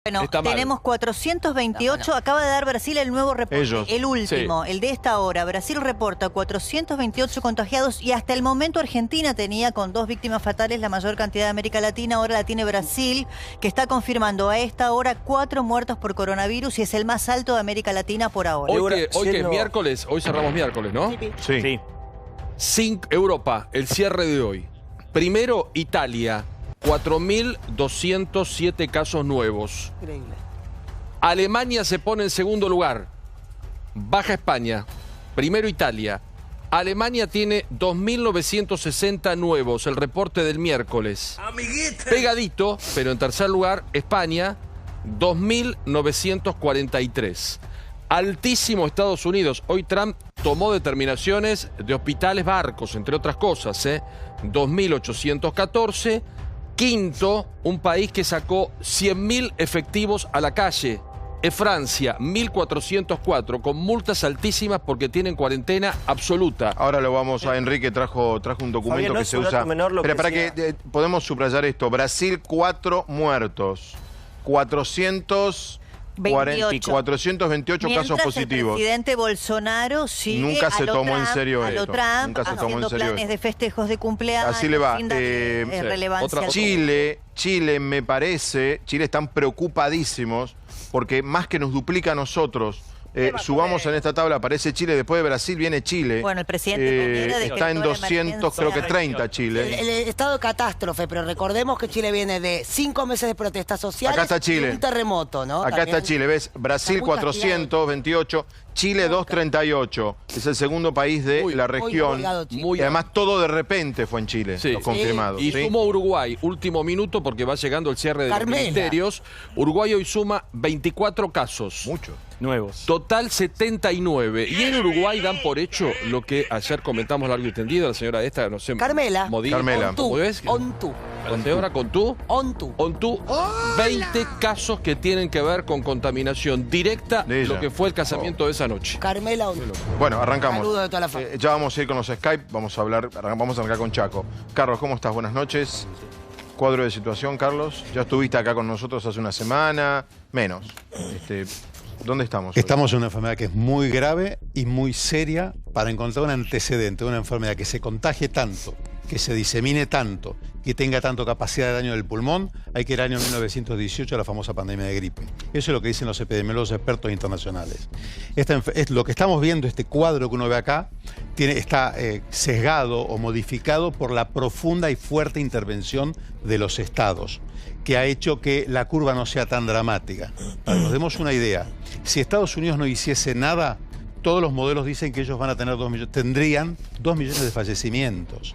Bueno, tenemos 428, acaba de dar Brasil el nuevo reporte, el último, el de esta hora. Brasil reporta 428 contagiados y hasta el momento Argentina tenía con 2 víctimas fatales la mayor cantidad de América Latina. Ahora la tiene Brasil, que está confirmando a esta hora 4 muertos por coronavirus y es el más alto de América Latina por ahora. Hoy que es miércoles, hoy cerramos miércoles, ¿no? Sí. Europa, el cierre de hoy. Primero, Italia. 4.207 casos nuevos. Increíble. Alemania se pone en segundo lugar. Baja España. Primero Italia. Alemania tiene 2.960 nuevos, el reporte del miércoles. Amiguita. Pegadito, pero en tercer lugar, España, 2.943. Altísimo Estados Unidos. Hoy Trump tomó determinaciones de hospitales barcos, entre otras cosas, 2.814. Quinto, un país que sacó 100.000 efectivos a la calle. Es Francia, 1.404, con multas altísimas porque tienen cuarentena absoluta. Ahora lo vamos a... Enrique trajo un documento Fabián, que se usa... Pero para que podemos subrayar esto. Brasil, 4 muertos. 428 casos positivos. El presidente Bolsonaro sigue nunca se tomó en serio esto. Nunca se tomó en serio planes de festejos de cumpleaños. Así le va. Relevancia. Chile me parece, Chile están preocupadísimos porque más que nos duplica a nosotros, subamos en esta tabla, aparece Chile, después de Brasil viene Chile. Bueno, el presidente está en 200, creo que 30 Chile. El estado de catástrofe, pero recordemos que Chile viene de 5 meses de protestas sociales. Acá está Chile. Y un terremoto, ¿no? Acá está Chile, ¿ves? Brasil 428, Chile 238. Es el segundo país de la región. Y además todo de repente fue en Chile, los confirmados. Y sumó Uruguay, último minuto porque va llegando el cierre de los ministerios. Uruguay hoy suma 24 casos. Mucho. Nuevos. Total 79. Y en Uruguay dan por hecho lo que ayer comentamos largo y tendido, la señora esta, no sé. Carmela. Carmela. ¿Cómo es? Ontú. La señora Contú. Ontú. 20 casos que tienen que ver con contaminación directa, lo que fue el casamiento de esa noche. Carmela Ontú. Bueno, arrancamos. Saludos de toda la familia. Ya vamos a ir con los Skype, vamos a arrancar con Chaco. Carlos, ¿cómo estás? Buenas noches. Cuadro de situación, Carlos. Ya estuviste acá con nosotros hace una semana, menos. ¿Dónde estamos hoy? Estamos en una enfermedad que es muy grave y muy seria para encontrar un antecedente de una enfermedad que se contagie tanto, que se disemine tanto, que tenga tanto capacidad de daño del pulmón. Hay que ir al año 1918, la famosa pandemia de gripe. Eso es lo que dicen los epidemiólogos expertos internacionales. Lo que estamos viendo, este cuadro que uno ve acá, está sesgado o modificado por la profunda y fuerte intervención de los estados, que ha hecho que la curva no sea tan dramática. Para que nos demos una idea, si Estados Unidos no hiciese nada, todos los modelos dicen que ellos van a tener tendrían 2 millones de fallecimientos.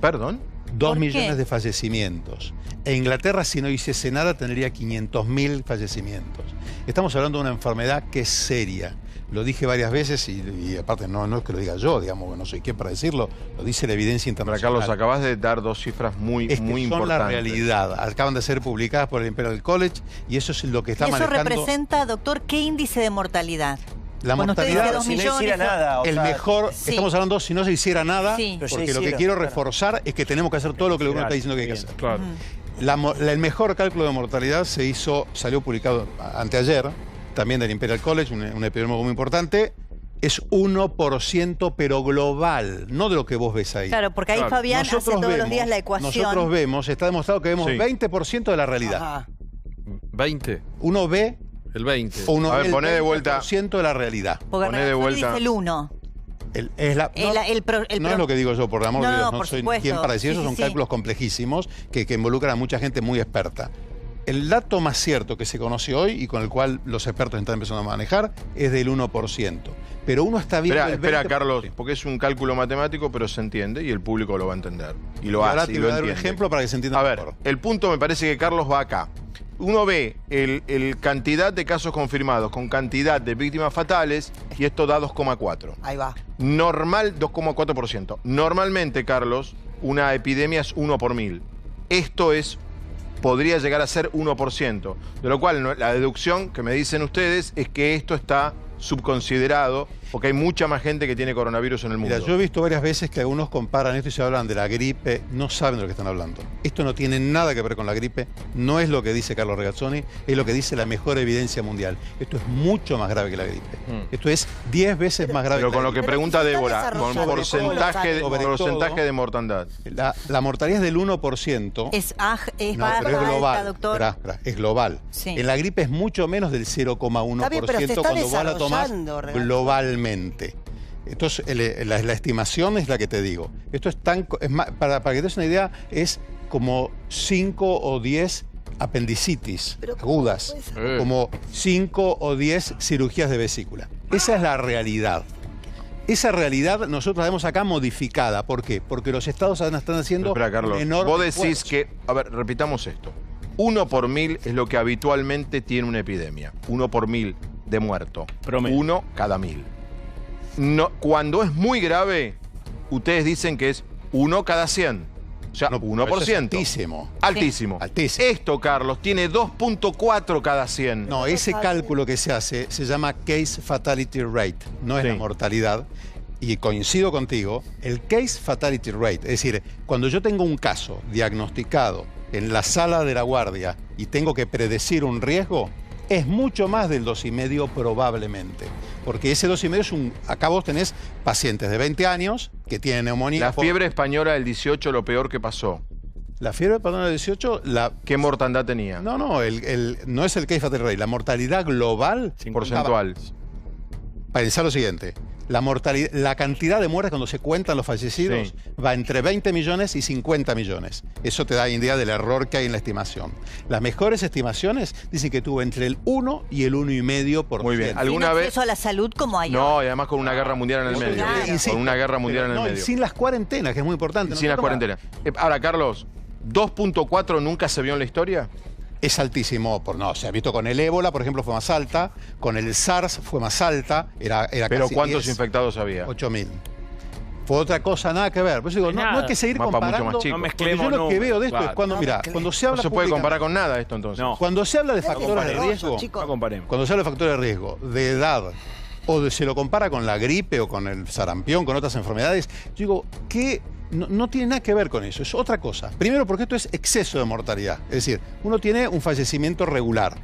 ¿Perdón? 2 millones de fallecimientos. E Inglaterra, si no hiciese nada, tendría 500.000 fallecimientos. Estamos hablando de una enfermedad que es seria. Lo dije varias veces y aparte no es que lo diga yo, digamos, no soy quien para decirlo, lo dice la evidencia internacional. Carlos, acabas de dar 2 cifras muy importantes. Son la realidad. Acaban de ser publicadas por el Imperial College y eso es lo que está manejando. ¿Eso representa, doctor, qué índice de mortalidad? La mortalidad, 2 millones, si no hiciera nada. El mejor, estamos hablando si no se hiciera nada, porque lo que quiero reforzar es que tenemos que hacer todo lo que el gobierno está diciendo que hay que hacer. Claro. El mejor cálculo de mortalidad salió publicado anteayer, también del Imperial College, un epidemiólogo muy importante. Es 1%, pero global, no de lo que vos ves ahí. Claro, porque ahí Fabián hace todos los días la ecuación. Nosotros vemos, está demostrado que vemos 20% de la realidad. Ajá. 20. Uno ve El 20. A ver, poné de vuelta. 20% de la realidad. Porque poné de vuelta. dice el 1. No es lo que digo yo, por el amor de Dios, no soy quien para decir eso, son cálculos complejísimos que involucran a mucha gente muy experta. El dato más cierto que se conoce hoy y con el cual los expertos están empezando a manejar es del 1%. Pero uno está viendo Espera, Carlos, porque es un cálculo matemático, pero se entiende y el público lo va a entender. Y lo hace, y lo entiende. Voy a dar un ejemplo para que se entienda mejor. A ver, el punto me parece que Carlos va acá. Uno ve el cantidad de casos confirmados con cantidad de víctimas fatales y esto da 2,4. Ahí va. Normal, 2,4%. Normalmente, Carlos, una epidemia es 1 por 1000. Esto podría llegar a ser 1%. De lo cual, la deducción que me dicen ustedes es que esto está subconsiderado, porque hay mucha más gente que tiene coronavirus en el mundo. Mira, yo he visto varias veces que algunos comparan esto y se hablan de la gripe, no saben de lo que están hablando. Esto no tiene nada que ver con la gripe, no es lo que dice Carlos Regazzoni, es lo que dice la mejor evidencia mundial. Esto es mucho más grave que la gripe. Esto es 10 veces más grave que la gripe. Pero con lo que pregunta Débora, con porcentaje de mortandad. La mortalidad es del 1%. Es global, doctor. Es global. Sí. En la gripe es mucho menos del 0,1% cuando vos la tomás globalmente. Entonces, la estimación es la que te digo. Esto es tan... para que te des una idea, es como 5 o 10 apendicitis agudas, como 5 o 10 cirugías de vesícula. Esa es la realidad. Esa realidad nosotros la vemos acá modificada. ¿Por qué? Porque los estados están haciendo... Espera, Carlos, vos decís que... A ver, repitamos esto. 1 por 1000 es lo que habitualmente tiene una epidemia. 1 por 1000 de muerto. Promedio. 1 cada 1000. No, cuando es muy grave, ustedes dicen que es 1 cada 100. O sea, 1%. Es altísimo. Altísimo. Sí. Altísimo. Esto, Carlos, tiene 2.4 cada 100. No, ese cálculo que se hace se llama Case Fatality Rate, no es la mortalidad. Y coincido contigo, el Case Fatality Rate, es decir, cuando yo tengo un caso diagnosticado en la sala de la guardia y tengo que predecir un riesgo, es mucho más del 2,5 probablemente. Porque ese 2,5 es un... Acá vos tenés pacientes de 20 años que tienen neumonía. La fiebre española del 18, lo peor que pasó. La fiebre española del 18... ¿Qué mortandad tenía? No, no es el case fatality rate. La mortalidad global... Porcentual. Pensá lo siguiente. La cantidad de muertes cuando se cuentan los fallecidos va entre 20 millones y 50 millones. Eso te da idea del error que hay en la estimación. Las mejores estimaciones dicen que tuvo entre el 1 y el 1,5%. Muy bien. ¿Alguna vez? Acceso a la salud como hay. No, y además con una guerra mundial en el medio. Claro. Con una guerra mundial en el medio. Sin las cuarentenas, que es muy importante. Sin las cuarentenas. Ahora, Carlos, ¿2.4 nunca se vio en la historia? Es altísimo, se ha visto con el ébola, por ejemplo, fue más alta, con el SARS fue más alta, era ¿Pero casi cuántos 10, infectados había? 8.000. Fue otra cosa, nada que ver. Por eso digo, no hay que seguir comparando. Mucho más chico. No mezclemos, yo lo que veo de esto es cuando, cuando se habla... No se puede comparar con nada esto entonces. No. Cuando se habla de factores de riesgo, cuando se habla de factores de riesgo, de edad, o se lo compara con la gripe o con el sarampión, con otras enfermedades, yo digo, ¿qué? No tiene nada que ver con eso, es otra cosa. Primero porque esto es exceso de mortalidad, es decir, uno tiene un fallecimiento regular.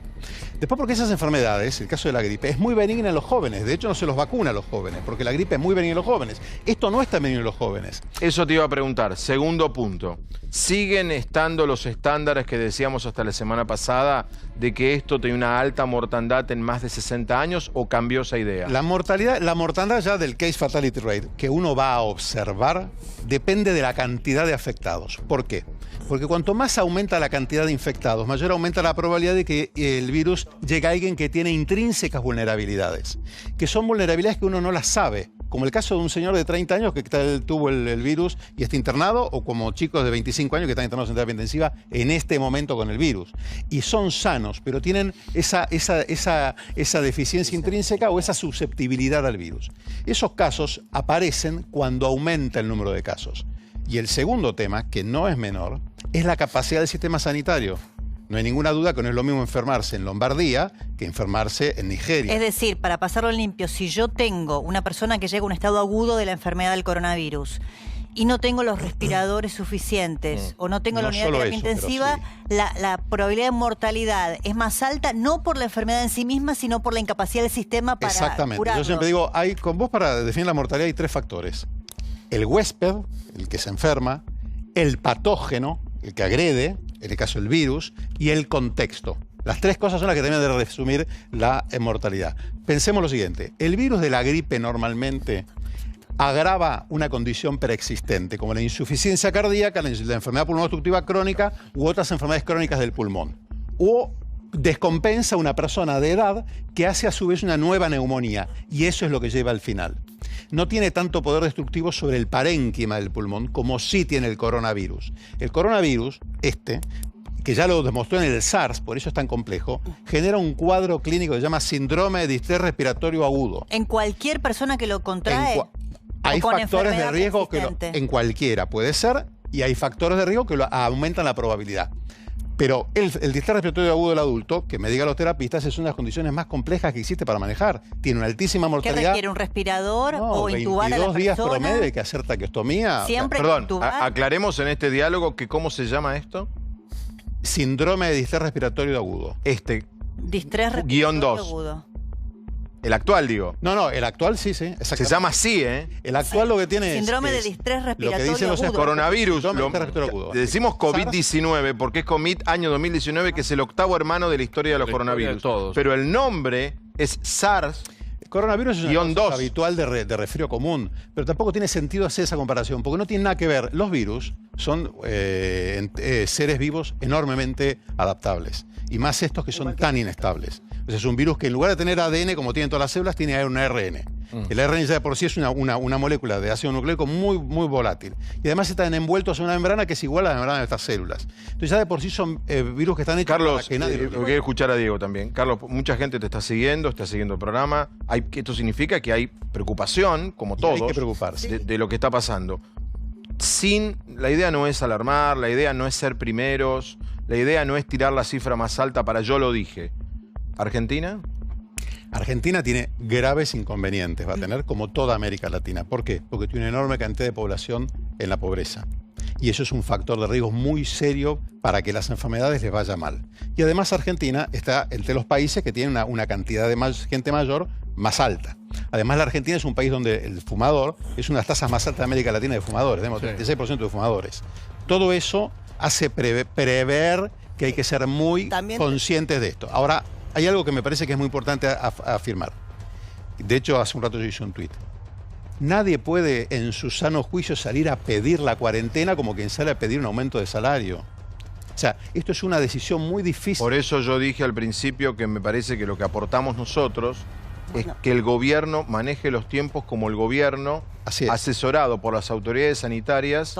Después porque esas enfermedades, el caso de la gripe, es muy benigna en los jóvenes. De hecho, no se los vacuna a los jóvenes, porque la gripe es muy benigna en los jóvenes. Esto no es tan benigno en los jóvenes. Eso te iba a preguntar. Segundo punto. ¿Siguen estando los estándares que decíamos hasta la semana pasada de que esto tiene una alta mortandad en más de 60 años o cambió esa idea? La mortandad ya del case fatality rate que uno va a observar depende de la cantidad de afectados. ¿Por qué? Porque cuanto más aumenta la cantidad de infectados, mayor aumenta la probabilidad de que el virus llegue a alguien que tiene intrínsecas vulnerabilidades, que son vulnerabilidades que uno no las sabe, como el caso de un señor de 30 años que tuvo el virus y está internado, o como chicos de 25 años que están internados en terapia intensiva en este momento con el virus. Y son sanos, pero tienen esa deficiencia intrínseca o esa susceptibilidad al virus. Esos casos aparecen cuando aumenta el número de casos. Y el segundo tema, que no es menor, es la capacidad del sistema sanitario. No hay ninguna duda que no es lo mismo enfermarse en Lombardía que enfermarse en Nigeria. Es decir, para pasarlo limpio, si yo tengo una persona que llega a un estado agudo de la enfermedad del coronavirus y no tengo los respiradores suficientes o no tengo la unidad de terapia intensiva, la probabilidad de mortalidad es más alta, no por la enfermedad en sí misma, sino por la incapacidad del sistema para curarlo. Yo siempre digo, con vos para definir la mortalidad hay 3 factores. El huésped, el que se enferma, el patógeno, el que agrede, en el caso del virus, y el contexto. Las 3 cosas son las que terminan de resumir la mortalidad. Pensemos lo siguiente, el virus de la gripe normalmente agrava una condición preexistente, como la insuficiencia cardíaca, la enfermedad pulmonar obstructiva crónica u otras enfermedades crónicas del pulmón. O descompensa a una persona de edad que hace a su vez una nueva neumonía, y eso es lo que lleva al final. No tiene tanto poder destructivo sobre el parénquima del pulmón como sí tiene el coronavirus. El coronavirus, que ya lo demostró en el SARS, por eso es tan complejo, genera un cuadro clínico que se llama síndrome de distrés respiratorio agudo. ¿En cualquier persona que lo contrae? Hay factores de riesgo en cualquiera puede ser, y hay factores de riesgo que aumentan la probabilidad. Pero el distrés respiratorio agudo del adulto, que me digan los terapistas, es una de las condiciones más complejas que existe para manejar. Tiene una altísima ¿Qué mortalidad. requiere? ¿Un respirador o intubar a la 22 días persona? promedio hay que hacer traqueostomía. Siempre hay que Perdón, intubar. aclaremos en este diálogo que cómo se llama esto. Síndrome de distrés respiratorio agudo. Distrés Guión respiratorio 2. agudo. El actual, digo. No, el actual sí, exactamente. Se llama así, ¿eh? El actual lo que tiene Síndrome de es distrés lo que respiratorio dicen los agudo. Coronavirus. Síndrome de distrés respiratorio agudo. Le decimos COVID-19 porque es COVID año 2019, que es el octavo hermano de la historia de los La historia de coronavirus. todos. Pero el nombre es SARS. Coronavirus es una Guión cosa 2. habitual de resfrío común, pero tampoco tiene sentido hacer esa comparación, porque no tiene nada que ver. Los virus son seres vivos enormemente adaptables, y más estos que son tan inestables. O sea, es un virus que en lugar de tener ADN, como tienen todas las células, tiene un ARN. El ARN ya de por sí es una molécula de ácido nucleico muy volátil. Y además están envueltos en una membrana que es igual a la membrana de estas células. Entonces ya de por sí son virus que están hechos Carlos, para que nadie lo quiero escuchar a Diego también. Carlos, mucha gente te está siguiendo el programa. Esto significa que hay preocupación, como todos, hay que preocuparse. de lo que está pasando. La idea no es alarmar, la idea no es ser primeros, la idea no es tirar la cifra más alta para yo lo dije. ¿Argentina? Argentina tiene graves inconvenientes, va a tener como toda América Latina. ¿Por qué? Porque tiene una enorme cantidad de población en la pobreza. Y eso es un factor de riesgo muy serio para que las enfermedades les vaya mal. Y además Argentina está entre los países que tienen una cantidad de gente mayor más alta. Además la Argentina es un país donde el fumador es una de las tasas más altas de América Latina de fumadores, tenemos 36% de fumadores. Todo eso hace prever que hay que ser muy conscientes de esto. Ahora, hay algo que me parece que es muy importante afirmar. De hecho, hace un rato yo hice un tuit. Nadie puede en su sano juicio salir a pedir la cuarentena como quien sale a pedir un aumento de salario. O sea, esto es una decisión muy difícil. Por eso yo dije al principio que me parece que lo que aportamos nosotros es que el gobierno maneje los tiempos como el gobierno, asesorado por las autoridades sanitarias,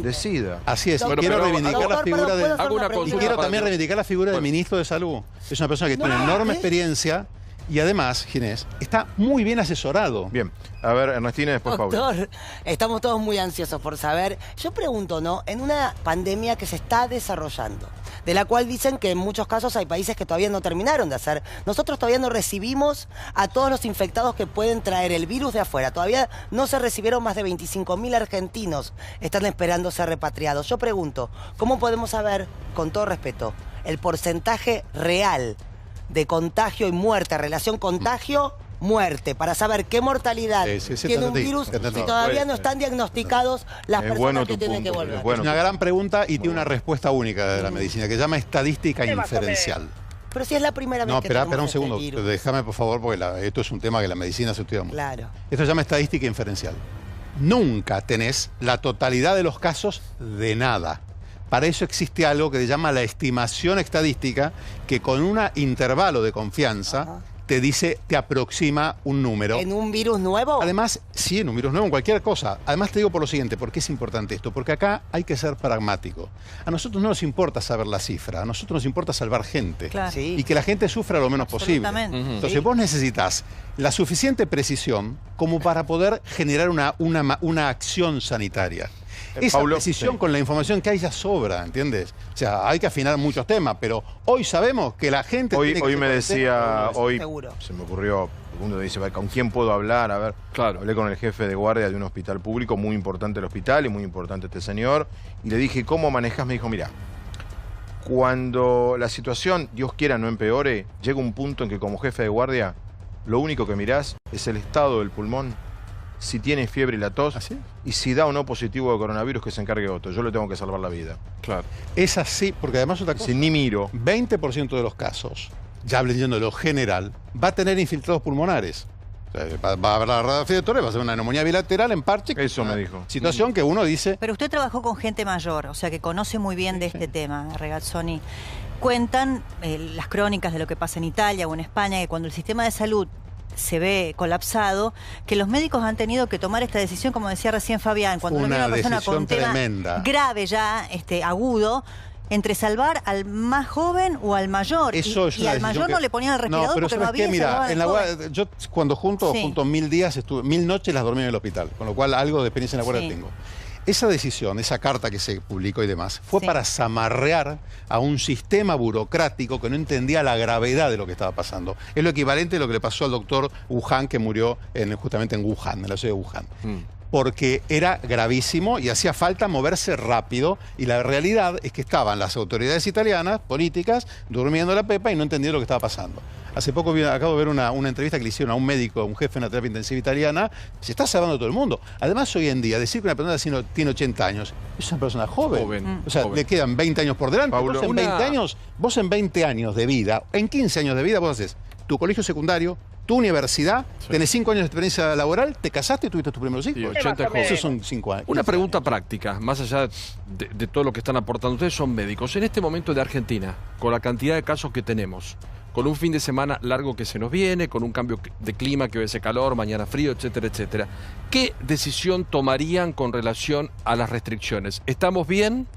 decida. Así es. Quiero reivindicar la figura de... Quiero también reivindicar la figura del ministro de Salud. Es una persona que tiene una enorme experiencia y además, Ginés, está muy bien asesorado. Bien. A ver, Ernestina, después Pablo. Doctor, estamos todos muy ansiosos por saber. Yo pregunto, ¿no? En una pandemia que se está desarrollando, de la cual dicen que en muchos casos hay países que todavía no terminaron de hacer. Nosotros todavía no recibimos a todos los infectados que pueden traer el virus de afuera. Todavía no se recibieron más de 25.000 argentinos. Están esperando ser repatriados. Yo pregunto, ¿cómo podemos saber, con todo respeto, el porcentaje real de contagio y muerte, relación contagio-muerte, para saber qué mortalidad tiene un virus si todavía no están diagnosticados las personas que tienen que volver? Es una gran pregunta y tiene una respuesta única de la medicina, que se llama estadística inferencial. Pero si es la primera vez que espera un tenemos segundo, este virus. Déjame por favor, porque esto es un tema que la medicina se estudia mucho. Claro. Esto se llama estadística inferencial. Nunca tenés la totalidad de los casos de nada. Para eso existe algo que se llama la estimación estadística, que con un intervalo de confianza te aproxima un número. ¿En un virus nuevo? Además, sí, en un virus nuevo, en cualquier cosa. Además te digo por lo siguiente, ¿por qué es importante esto? Porque acá hay que ser pragmático. A nosotros no nos importa saber la cifra, a nosotros nos importa salvar gente. Claro. Sí. Y que la gente sufra lo menos posible. Entonces vos necesitas la suficiente precisión como para poder generar una acción sanitaria. Esa precisión con la información que hay ya sobra, ¿entiendes? O sea, hay que afinar muchos temas, pero hoy sabemos que la gente... Hoy me decía, se me ocurrió, uno dice, ¿con quién puedo hablar? A ver, hablé con el jefe de guardia de un hospital público, muy importante el hospital y muy importante este señor, y le dije, ¿cómo manejás? Me dijo, mira, cuando la situación, Dios quiera, no empeore, llega un punto en que como jefe de guardia, lo único que mirás es el estado del pulmón, si tiene fiebre y la tos, y si da o no positivo de coronavirus, que se encargue otro. Yo le tengo que salvar la vida. Claro. Es así, porque además otra cosa. Si ni miro. 20% de los casos, ya hablando de lo general, va a tener infiltrados pulmonares. O sea, va a haber la radiofrecuencia, va a ser una neumonía bilateral en parche. Eso me dijo. Situación que uno dice... Pero usted trabajó con gente mayor, o sea que conoce muy bien de este tema, Regazzoni. Cuentan las crónicas de lo que pasa en Italia o en España, que cuando el sistema de salud se ve colapsado, que los médicos han tenido que tomar esta decisión, como decía recién Fabián, cuando uno tiene una persona con un tema grave ya, agudo, entre salvar al más joven o al mayor. Y al mayor no le ponían el respirador porque no había. Mira, yo cuando junto 1000 días, 1000 noches las dormí en el hospital, con lo cual algo de experiencia en la guardia tengo. Esa decisión, esa carta que se publicó y demás, fue Sí. para zamarrear a un sistema burocrático que no entendía la gravedad de lo que estaba pasando. Es lo equivalente a lo que le pasó al doctor Wuhan, que murió justamente en Wuhan, en la ciudad de Wuhan. Porque era gravísimo y hacía falta moverse rápido, y la realidad es que estaban las autoridades italianas, políticas, durmiendo la pepa y no entendían lo que estaba pasando. Hace poco acabo de ver una entrevista que le hicieron a un médico, un jefe de una terapia intensiva italiana. Se está salvando todo el mundo. Además, hoy en día, decir que una persona tiene 80 años es una persona joven. O sea, joven. le quedan 20 años por delante. Paulo, Vos en 20 años de vida, en 15 años de vida, vos haces tu colegio secundario, tu universidad, tenés 5 años de experiencia laboral, te casaste y tuviste tus primeros hijos. Sí, 80 jóvenes. Esos son 5 años. Una pregunta práctica, más allá de todo lo que están aportando. Ustedes son médicos. En este momento de Argentina, con la cantidad de casos que tenemos, con un fin de semana largo que se nos viene, con un cambio de clima que hoy hace calor, mañana frío, etcétera, etcétera, ¿qué decisión tomarían con relación a las restricciones? ¿Estamos bien?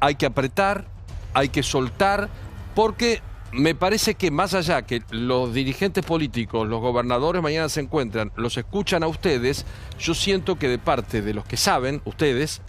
¿Hay que apretar? ¿Hay que soltar? Porque me parece que más allá que los dirigentes políticos, los gobernadores mañana se encuentran, los escuchan a ustedes, yo siento que de parte de los que saben, ustedes,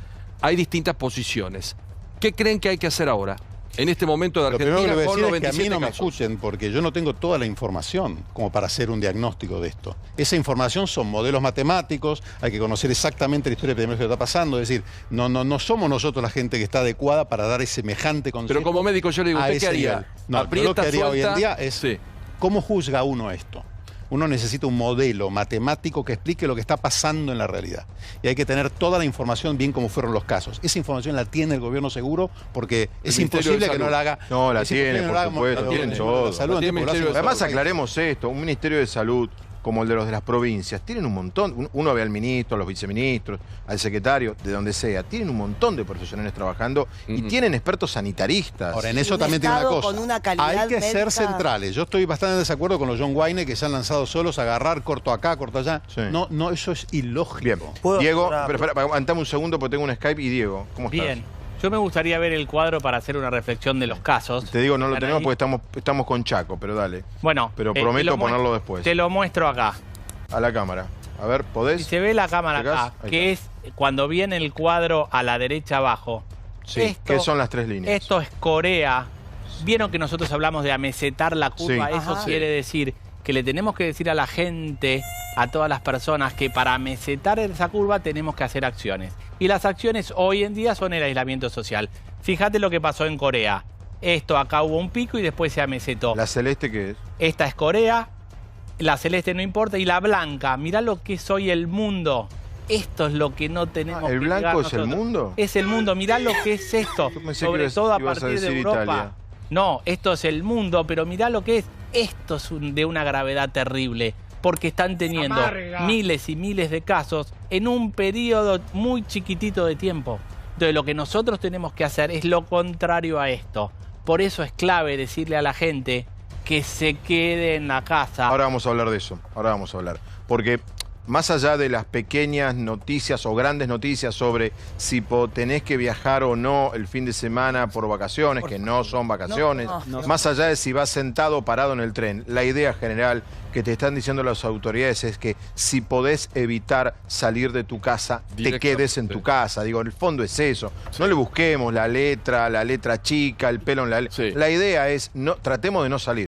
hay distintas posiciones. ¿Qué creen que hay que hacer ahora? En este momento de Lo primero que Argentina, le voy a con decir los es que a mí 27 no me casos. escuchen, porque yo no tengo toda la información como para hacer un diagnóstico de esto. Esa información son modelos matemáticos, hay que conocer exactamente la historia epidemiológica que está pasando. Es decir, no somos nosotros la gente que está adecuada para dar semejante consejo. Pero como médico yo le digo, a ¿usted ese qué haría? nivel. No, yo lo ¿Aprieta, que haría hoy en suelta? día es, Sí. ¿cómo juzga uno esto? Uno necesita un modelo matemático que explique lo que está pasando en la realidad. Y hay que tener toda la información bien como fueron los casos. Esa información la tiene el gobierno seguro, porque es Ministerio imposible de que no Salud. la haga. No, la es imposible tiene, que no por la haga supuesto, la- tienen la- todo. la salud La tiene el antipoblación. Ministerio de Además, Salud. aclaremos esto, un Ministerio de Salud como el de los de las provincias, tienen un montón, uno ve al ministro, a los viceministros, al secretario, de donde sea, tienen un montón de profesionales trabajando y tienen expertos sanitaristas. Ahora, en eso Un también tiene una Estado cosa. con una calidad Hay que ser médica. centrales. Yo estoy bastante en desacuerdo con los John Wayne que se han lanzado solos a agarrar, corto acá, corto allá. Sí. No, eso es ilógico. Bien, ¿Puedo Diego, hacer una pero espera, aguantame un segundo porque tengo un Skype y Diego, ¿cómo estás? Bien. Yo me gustaría ver el cuadro para hacer una reflexión de los casos. Te digo, no lo ¿Están tenemos ahí? porque estamos con Chaco, pero dale, Bueno, pero te prometo lo muestro- ponerlo después. Te lo muestro acá. A la cámara. A ver, Si ¿podés? se ve la cámara ¿Llegás? acá, Ahí que es cuando viene el cuadro a la derecha abajo. Sí, Esto- ¿qué son las tres líneas? Esto es Corea. Vieron que nosotros hablamos de amesetar la curva. Sí. Eso Ajá. quiere decir que le tenemos que decir a la gente, a todas las personas, que para amesetar esa curva tenemos que hacer acciones. Y las acciones hoy en día son el aislamiento social. Fíjate lo que pasó en Corea. Esto acá hubo un pico y después se amesetó. ¿La celeste qué es? Esta es Corea, la celeste no importa, y la blanca, mirá lo que es hoy el mundo. Esto es lo que no tenemos ¿el que blanco llegar es el nosotros. mundo? Es el mundo, mirá lo que es esto. Yo pensé que Sobre ibas- todo a ibas a partir de decir Europa. Italia. No, esto es el mundo, pero mirá lo que es. Esto es de una gravedad terrible, porque están teniendo miles y miles de casos en un periodo muy chiquitito de tiempo. Entonces lo que nosotros tenemos que hacer es lo contrario a esto. Por eso es clave decirle a la gente que se quede en la casa. Ahora vamos a hablar de eso, ahora vamos a hablar. Porque más allá de las pequeñas noticias o grandes noticias sobre si tenés que viajar o no el fin de semana por vacaciones, que no son vacaciones, más allá de si vas sentado o parado en el tren, la idea general que te están diciendo las autoridades es que si podés evitar salir de tu casa, te Directamente. quedes en tu casa. Digo, en el fondo es eso. No le busquemos la letra chica, el pelo en la... Sí. La idea es, tratemos de no salir.